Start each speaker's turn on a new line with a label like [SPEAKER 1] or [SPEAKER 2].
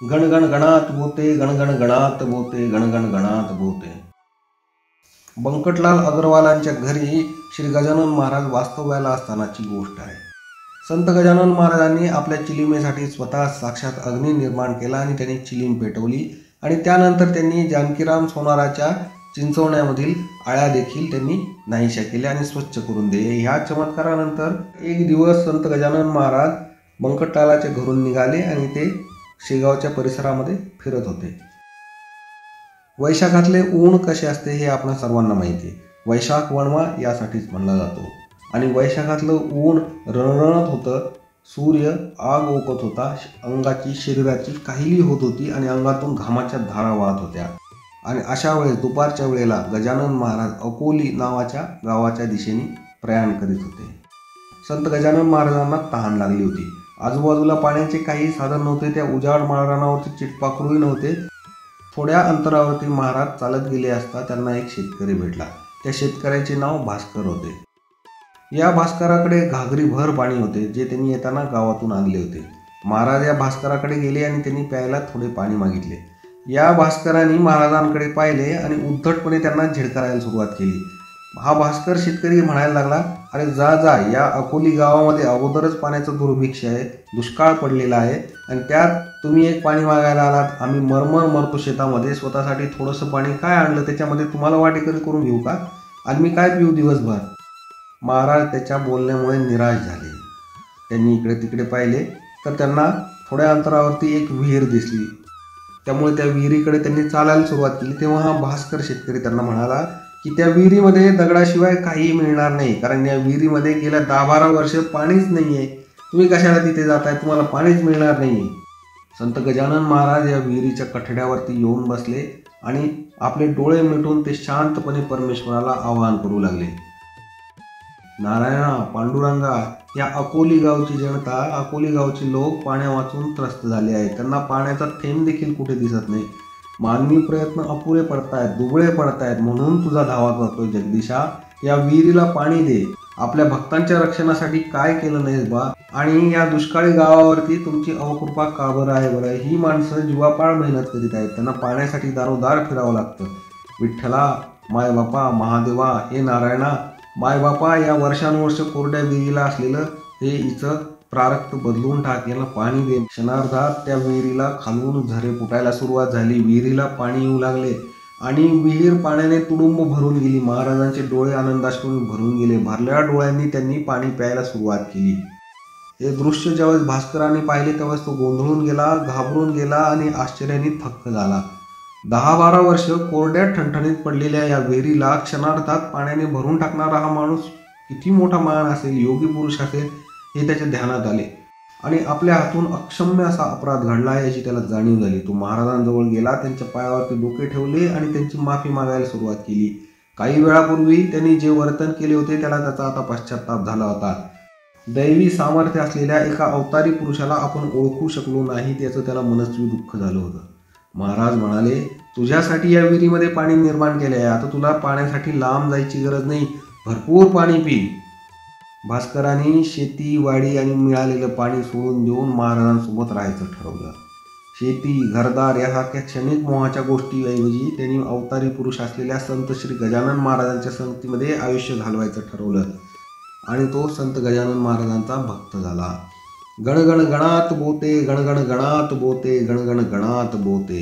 [SPEAKER 1] गणगण गणात बोते, गणगण गणात बोते, गणगण गणात बोते. बंकटलाल अग्रवालांच्या घरी श्री गजानन महाराज वास्तव्याला असतानाची गोष्ट आहे. संत गजानन महाराजांनी आपल्या चिलिमेसाठी स्वतः साक्षात अग्नी निर्माण केला आणि त्यांनी चिलीम पेटवली आणि त्यानंतर त्यांनी जानकीराम सोनाराच्या चिंचवण्यामधील आळ्या देखील त्यांनी नाहीशा केल्या आणि स्वच्छ करून दिले. ह्या चमत्कारानंतर एक दिवस संत गजानन महाराज बंकटलालाच्या घरून निघाले आणि ते शेगावच्या परिसरामध्ये फिरत होते. वैशाखातले ऊन कसे असते हे आपल्या सर्वांना माहिती आहे. वैशाख वणवा यासाठीच म्हणला जातो आणि वैशाखातलं ऊन रणरणत होतं. सूर्य आग ओकत होता, अंगाची शरीराची काहिली होत होती आणि अंगातून घामाच्या धारा वाहत होत्या. आणि अशा वेळेस दुपारच्या वेळेला गजानन महाराज अकोली नावाच्या गावाच्या दिशेने प्रयाण करीत होते. संत गजानन महाराजांना तहान लागली होती. आजूबाजूला पाण्याचे काही साधन नव्हते. त्या उजाड माळरानावरती चिटपाखरूही नव्हते. थोड्या अंतरावरती महाराज चालत गेले असता त्यांना एक शेतकरी भेटला. त्या शेतकऱ्याचे नाव भास्कर होते. या भास्कराकडे घागरीभर पाणी होते जे त्यांनी येताना गावातून आणले होते. महाराज या भास्कराकडे गेले आणि त्यांनी प्यायला थोडे पाणी मागितले. या भास्करांनी महाराजांकडे पाहिले आणि उद्धटपणे त्यांना झिडकारायला सुरुवात केली. हा भास्कर शेतकरी म्हणायला लागला, अरे जा जा, या अकोली गावामध्ये अगोदरच पाण्याचं दुर्भिक्ष आहे, दुष्काळ पडलेला आहे आणि त्यात तुम्ही एक पाणी मागायला आलात. आम्ही मरमर मरतो शेतामध्ये, स्वतःसाठी थोडंसं पाणी काय आणलं त्याच्यामध्ये तुम्हाला वाटेकरी करून घेऊ का आणि मी काय पिऊ दिवसभर. महाराज त्याच्या बोलण्यामुळे निराश झाले. त्यांनी इकडे तिकडे पाहिले तर त्यांना थोड्या अंतरावरती एक विहीर दिसली. त्यामुळे त्या विहिरीकडे त्यांनी चालायला सुरुवात केली. तेव्हा हा भास्कर शेतकरी त्यांना म्हणाला की त्या विहिरीमध्ये दगडाशिवाय काहीही मिळणार नाही, कारण या विहिरीमध्ये गेल्या 10-12 वर्ष पाणीच नाही आहे. तुम्ही कशाला तिथे जाताय, तुम्हाला पाणीच मिळणार नाही. संत गजानन महाराज या विहिरीच्या कठड्यावरती येऊन बसले आणि आपले डोळे मिटून ते शांतपणे परमेश्वराला आवाहन करू लागले. नारायणा, पांडुरंगा, या अकोली गावची जनता, अकोली गावचे लोक पाण्या वाचून त्रस्त झाले आहेत. त्यांना पाण्याचा थेंब देखील कुठे दिसत नाही. मानवी प्रयत्न अपुरे पडतायत, दुबळे पडतायत, म्हणून तुझा धावा करतोय जगदीशा. या विहिरीला पाणी दे. आपल्या भक्तांच्या रक्षणासाठी काय केलं नाहीस बा, आणि या दुष्काळी गावावरती तुमची अवकृपा का बरं आहे बरं. ही माणसं जीवापाड मेहनत करीत आहेत, त्यांना पाण्यासाठी दारोदार फिरावं लागतं. विठ्ठला, मायबापा, महादेवा, हे नारायणा, मायबापा, या वर्षानुवर्ष कोरड्या विहिरीला असलेलं हे हिचं प्रारक्त बदलून टाक, याला पाणी दे. क्षणार्धात त्या विहिरीला खालून झरे फुटायला सुरुवात झाली. विहिरीला पाणी येऊ लागले आणि विहीर पाण्याने तुडुंब भरून गेली. महाराजांचे डोळे आनंदाश्रूने भरून गेले. भरल्या डोळ्यांनी त्यांनी पाणी प्यायला सुरुवात केली. हे दृश्य ज्यावेळेस भास्करांनी पाहिले त्यावेळेस तो गोंधळून गेला, घाबरून गेला आणि आश्चर्याने थक्क झाला. 10-12 वर्ष कोरड्या ठणठणीत पडलेल्या या विहिरीला क्षणार्धात पाण्याने भरून टाकणारा हा माणूस किती मोठा महान असेल, योगी पुरुष असेल, हे त्याच्या ध्यानात आले आणि आपल्या हातून अक्षम्य असा अपराध घडला आहे याची त्याला जाणीव झाली. तो महाराजांजवळ गेला, त्यांच्या पायावरती डोके ठेवले आणि त्यांची माफी मागायला सुरुवात केली. काही वेळापूर्वी त्यांनी जे वर्तन केले होते त्याला त्याचा आता पश्चाताप झाला होता. दैवी सामर्थ्य असलेल्या एका अवतारी पुरुषाला आपण ओळखू शकलो नाही त्याचं त्याला मनस्वी दुःख झालं होतं. महाराज म्हणाले, तुझ्यासाठी या विहिरीमध्ये पाणी निर्माण केले आहे, आता तुला पाण्यासाठी लांब जायची गरज नाही, भरपूर पाणी पी. भास्करांनी शेती, वाडी आणि मिळालेलं पाणी सोडून देऊन महाराजांसोबत राहायचं ठरवलं. शेती, घरदार यासारख्या क्षणिक मोहाच्या गोष्टीऐवजी त्यांनी अवतारी पुरुष असलेल्या संत श्री गजानन महाराजांच्या संगतीमध्ये आयुष्य घालवायचं ठरवलं आणि तो संत गजानन महाराजांचा भक्त झाला. गणगण गणात बोते, गणगण गणात बोते, गणगण गणात बोते.